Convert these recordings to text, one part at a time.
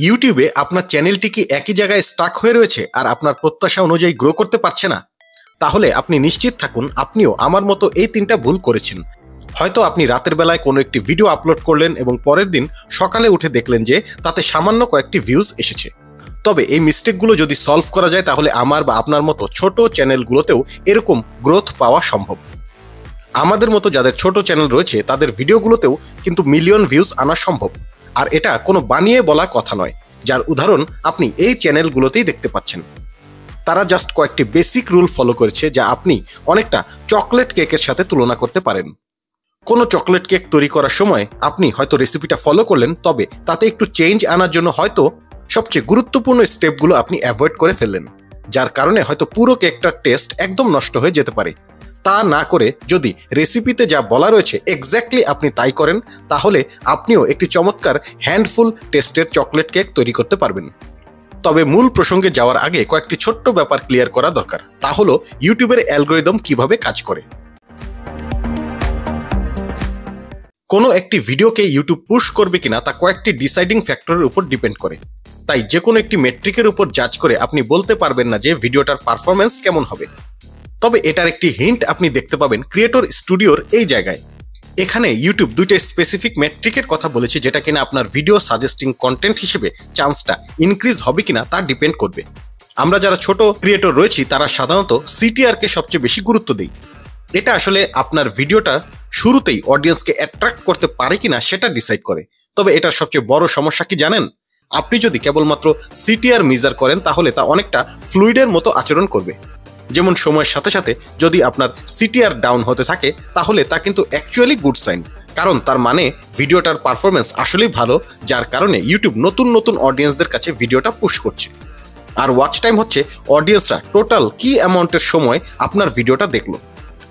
ইউটিউবে আপনার চ্যানেলটি কি একই জায়গায় স্টাক হয়ে রয়েছে আর আপনার প্রত্যাশা অনুযায়ী গ্রো করতে পারছে না? তাহলে আপনি নিশ্চিত থাকুন আপনিও আমার মতো এই তিনটা ভুল করেছেন। হয়তো আপনি রাতের বেলায় কোনো একটি ভিডিও আপলোড করলেন এবং পরের দিন সকালে উঠে দেখলেন যে তাতে সামান্য কয়েকটি ভিউজ এসেছে। তবে এই মিস্টেকগুলো যদি সলভ করা যায় তাহলে আমার বা আপনার মতো ছোট চ্যানেলগুলোতেও এরকম গ্রোথ পাওয়া সম্ভব। আমাদের মতো যাদের ছোট চ্যানেল রয়েছে তাদের ভিডিওগুলোতেও কিন্তু মিলিয়ন ভিউজ আনা সম্ভব। আর এটা কোনো বানিয়ে বলা কথা নয়, যার উদাহরণ আপনি এই চ্যানেলগুলোতেই দেখতে পাচ্ছেন। তারা জাস্ট কয়েকটি বেসিক রুল ফলো করেছে যা আপনি অনেকটা চকলেট কেকের সাথে তুলনা করতে পারেন। কোনো চকলেট কেক তৈরি করার সময় আপনি হয়তো রেসিপিটা ফলো করলেন, তবে তাতে একটু চেঞ্জ আনার জন্য হয়তো সবচেয়ে গুরুত্বপূর্ণ স্টেপগুলো আপনি অ্যাভয়েড করে ফেললেন, যার কারণে হয়তো পুরো কেকটার টেস্ট একদম নষ্ট হয়ে যেতে পারে। তা না করে যদি রেসিপিতে যা বলা রয়েছে এক্স্যাক্টলি আপনি তাই করেন, তাহলে আপনিও একটি চমৎকার হ্যান্ডফুল টেস্টের চকলেট কেক তৈরি করতে পারবেন। তবে মূল প্রসঙ্গে যাওয়ার আগে কয়েকটি ছোট্ট ব্যাপার ক্লিয়ার করা দরকার। তা হলো ইউটিউবের অ্যালগরিদম কিভাবে কাজ করে। কোনো একটি ভিডিওকে ইউটিউব পুশ করবে কিনা তা কয়েকটি ডিসাইডিং ফ্যাক্টরের উপর ডিপেন্ড করে। তাই যে কোনো একটি মেট্রিকের উপর জাজ করে আপনি বলতে পারবেন না যে ভিডিওটার পারফরম্যান্স কেমন হবে। তবে এটার একটি হিন্ট আপনি দেখতে পাবেন ক্রিয়েটর স্টুডিওর এই জায়গায়। এখানে ইউটিউব দুইটা স্পেসিফিক মেট্রিকের কথা বলেছে যেটা কিনা আপনার ভিডিও সাজেস্টিং কন্টেন্ট হিসেবে চান্সটা ইনক্রিজ হবে কিনা তা ডিপেন্ড করবে। আমরা যারা ছোট ক্রিয়েটর রয়েছি তারা সাধারণত সিটিআরকে সবচেয়ে বেশি গুরুত্ব দিই। এটা আসলে আপনার ভিডিওটা শুরুতেই অডিয়েন্সকে অ্যাট্রাক্ট করতে পারে কিনা সেটা ডিসাইড করে। তবে এটার সবচেয়ে বড় সমস্যা কি জানেন? আপনি যদি কেবলমাত্র সিটিআর মেজার করেন তাহলে তা অনেকটা ফ্লুইডের মতো আচরণ করবে। যেমন সময়ের সাথে সাথে যদি আপনার সিটিআর ডাউন হতে থাকে তাহলে তা কিন্তু অ্যাকচুয়ালি গুড সাইন, কারণ তার মানে ভিডিওটার পারফরমেন্স আসলেই ভালো, যার কারণে ইউটিউব নতুন নতুন অডিয়েন্সদের কাছে ভিডিওটা পুশ করছে। আর ওয়াচ টাইম হচ্ছে অডিয়েন্সরা টোটাল কি অ্যামাউন্টের সময় আপনার ভিডিওটা দেখলো।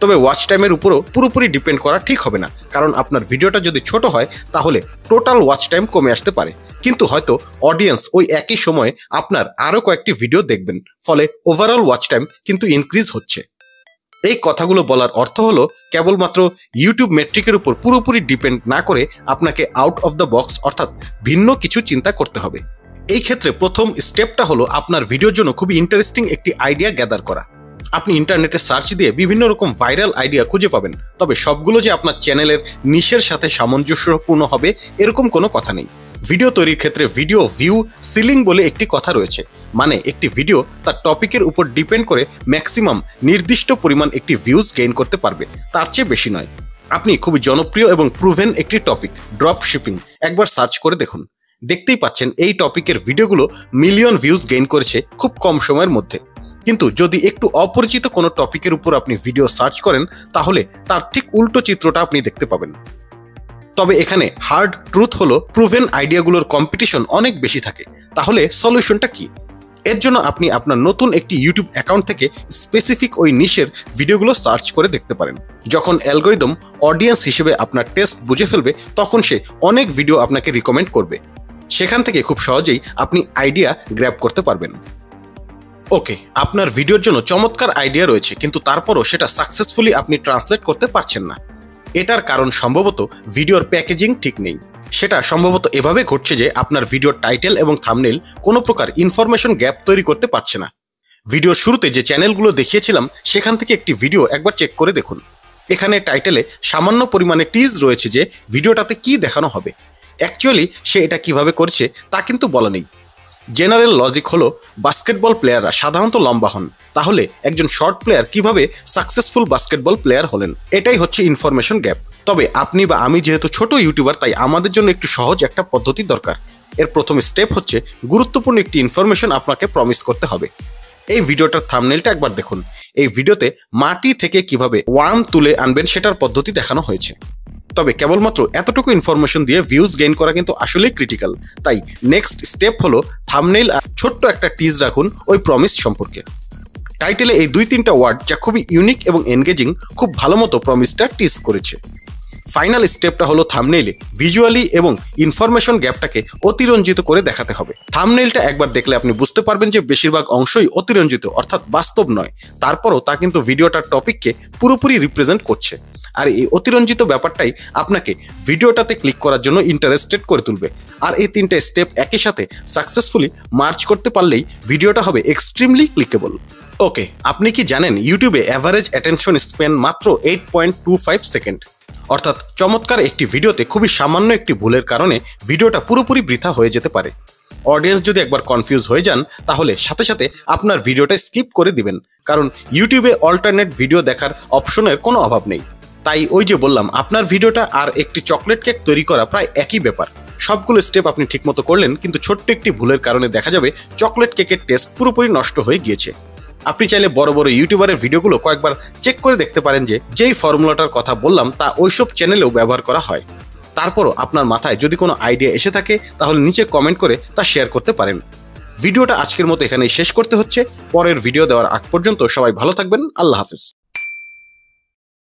তবে ওয়াচ টাইমের উপরও পুরোপুরি ডিপেন্ড করা ঠিক হবে না, কারণ আপনার ভিডিওটা যদি ছোট হয় তাহলে টোটাল ওয়াচ টাইম কমে আসতে পারে, কিন্তু হয়তো অডিয়েন্স ওই একই সময়ে আপনার আরও কয়েকটি ভিডিও দেখবেন, ফলে ওভারঅল ওয়াচ টাইম কিন্তু ইনক্রিজ হচ্ছে। এই কথাগুলো বলার অর্থ হলো কেবলমাত্র ইউটিউব মেট্রিকের উপর পুরোপুরি ডিপেন্ড না করে আপনাকে আউট অফ দ্য বক্স অর্থাৎ ভিন্ন কিছু চিন্তা করতে হবে। এই ক্ষেত্রে প্রথম স্টেপটা হলো আপনার ভিডিওর জন্য খুবই ইন্টারেস্টিং একটি আইডিয়া গ্যাদার করা। আপনি ইন্টারনেটে সার্চ দিয়ে বিভিন্ন রকম ভাইরাল আইডিয়া খুঁজে পাবেন, তবে সবগুলো যে আপনার চ্যানেলের নিশের সাথে সামঞ্জস্যপূর্ণ হবে এরকম কোনো কথা নেই। ভিডিও তৈরির ক্ষেত্রে ভিডিও ভিউ সিলিং বলে একটি কথা রয়েছে, মানে একটি ভিডিও তার টপিকের উপর ডিপেন্ড করে ম্যাক্সিমাম নির্দিষ্ট পরিমাণ একটি ভিউজ গেইন করতে পারবে, তার চেয়ে বেশি নয়। আপনি খুবই জনপ্রিয় এবং প্রুভেন একটি টপিক ড্রপ শিপিং একবার সার্চ করে দেখুন, দেখতেই পাচ্ছেন এই টপিকের ভিডিওগুলো মিলিয়ন ভিউজ গেইন করেছে খুব কম সময়ের মধ্যে। কিন্তু যদি একটু অপরিচিত কোনো টপিকের উপর আপনি ভিডিও সার্চ করেন তাহলে তার ঠিক উল্টো চিত্রটা আপনি দেখতে পাবেন। তবে এখানে হার্ড ট্রুথ হলো প্রুভেন আইডিয়াগুলোর কম্পিটিশন অনেক বেশি থাকে। তাহলে সলিউশনটা কি? এর জন্য আপনি আপনার নতুন একটি ইউটিউব অ্যাকাউন্ট থেকে স্পেসিফিক ওই নিশের ভিডিওগুলো সার্চ করে দেখতে পারেন। যখন অ্যালগরিদম অডিয়েন্স হিসেবে আপনার টেস্ট বুঝে ফেলবে তখন সে অনেক ভিডিও আপনাকে রিকমেন্ড করবে। সেখান থেকে খুব সহজেই আপনি আইডিয়া গ্র্যাব করতে পারবেন। ওকে, আপনার ভিডিওর জন্য চমৎকার আইডিয়া রয়েছে, কিন্তু তারপরও সেটা সাকসেসফুলি আপনি ট্রান্সলেট করতে পারছেন না। এটার কারণ সম্ভবত ভিডিওর প্যাকেজিং ঠিক নেই। সেটা সম্ভবত এভাবে ঘটছে যে আপনার ভিডিওর টাইটেল এবং থাম্বনেইল কোনো প্রকার ইনফরমেশন গ্যাপ তৈরি করতে পারছে না। ভিডিওর শুরুতে যে চ্যানেলগুলো দেখিয়েছিলাম সেখান থেকে একটি ভিডিও একবার চেক করে দেখুন। এখানে টাইটেলে সামান্য পরিমাণে টিজ রয়েছে যে ভিডিওটাতে কি দেখানো হবে। অ্যাকচুয়ালি সে এটা কিভাবে করছে তা কিন্তু বলা নেই। জেনারেল লজিক হলো বাস্কেটবল প্লেয়াররা সাধারণত লম্বা হন, তাহলে একজন শর্ট প্লেয়ার কিভাবে সাকসেসফুল বাস্কেটবল প্লেয়ার হলেন? এটাই হচ্ছে ইনফরমেশন গ্যাপ। তবে আপনি বা আমি যেহেতু ছোট ইউটিউবার, তাই আমাদের জন্য একটু সহজ একটা পদ্ধতি দরকার। এর প্রথম স্টেপ হচ্ছে গুরুত্বপূর্ণ একটি ইনফরমেশন আপনাকে প্রমিস করতে হবে। এই ভিডিওটার থাম্বনেইলটা একবার দেখুন। এই ভিডিওতে মাটি থেকে কিভাবে ওয়ার্ম তুলে আনবেন সেটার পদ্ধতি দেখানো হয়েছে। তবে কেবলমাত্র এতটুকু ইনফরমেশন দিয়ে ভিউজ গেইন করা কিন্তু আসলেই ক্রিটিক্যাল। তাই নেক্সট স্টেপ হলো থাম্বনেইল আর ছোট্ট একটা টিজ রাখুন ওই প্রমিস সম্পর্কে। টাইটেলে এই 2-3টা ওয়ার্ড যা খুবই ইউনিক এবং এনগেজিং খুব ভালো মতো প্রমিসটা টিজ করেছে। ফাইনাল স্টেপটা হলো থাম্বনেইলে ভিজুয়ালি এবং ইনফরমেশন গ্যাপটাকে অতিরঞ্জিত করে দেখাতে হবে। থাম্বনেইলটা একবার দেখলে আপনি বুঝতে পারবেন যে বেশিরভাগ অংশই অতিরঞ্জিত অর্থাৎ বাস্তব নয়, তারপরও তা কিন্তু ভিডিওটার টপিককে পুরোপুরি রিপ্রেজেন্ট করছে। আর এই অতিরঞ্জিত ব্যাপারটাই আপনাকে ভিডিওটাতে ক্লিক করার জন্য ইন্টারেস্টেড করে তুলবে। আর এই 3টে স্টেপ একই সাথে সাকসেসফুলি মার্চ করতে পারলেই ভিডিওটা হবে এক্সট্রিমলি ক্লিকেবল। ওকে, আপনি কি জানেন ইউটিউবে অ্যাভারেজ অ্যাটেনশন স্প্যান মাত্র 8.25 সেকেন্ড। অর্থাৎ চমৎকার একটি ভিডিওতে খুবই সামান্য একটি ভুলের কারণে ভিডিওটা পুরোপুরি বৃথা হয়ে যেতে পারে। অডিয়েন্স যদি একবার কনফিউজ হয়ে যান তাহলে সাথে সাথে আপনার ভিডিওটা স্কিপ করে দিবেন, কারণ ইউটিউবে অল্টারনেট ভিডিও দেখার অপশনের কোনো অভাব নেই। তাই ওই যে বললাম, আপনার ভিডিওটা আর একটি চকলেট কেক তৈরি করা প্রায় একই ব্যাপার। সবগুলো স্টেপ আপনি ঠিকমতো করলেন, কিন্তু ছোট্ট একটি ভুলের কারণে দেখা যাবে চকলেট কেকের টেস্ট পুরোপুরি নষ্ট হয়ে গিয়েছে। আপনি চাইলে বড় বড় ইউটিউবারের ভিডিওগুলো কয়েকবার চেক করে দেখতে পারেন যে যেই ফর্মুলাটার কথা বললাম তা ওইসব চ্যানেলেও ব্যবহার করা হয়। তারপরও আপনার মাথায় যদি কোনো আইডিয়া এসে থাকে তাহলে নিচে কমেন্ট করে তা শেয়ার করতে পারেন। ভিডিওটা আজকের মতো এখানেই শেষ করতে হচ্ছে। পরের ভিডিও দেওয়ার আগ পর্যন্ত সবাই ভালো থাকবেন। আল্লাহ হাফেজ।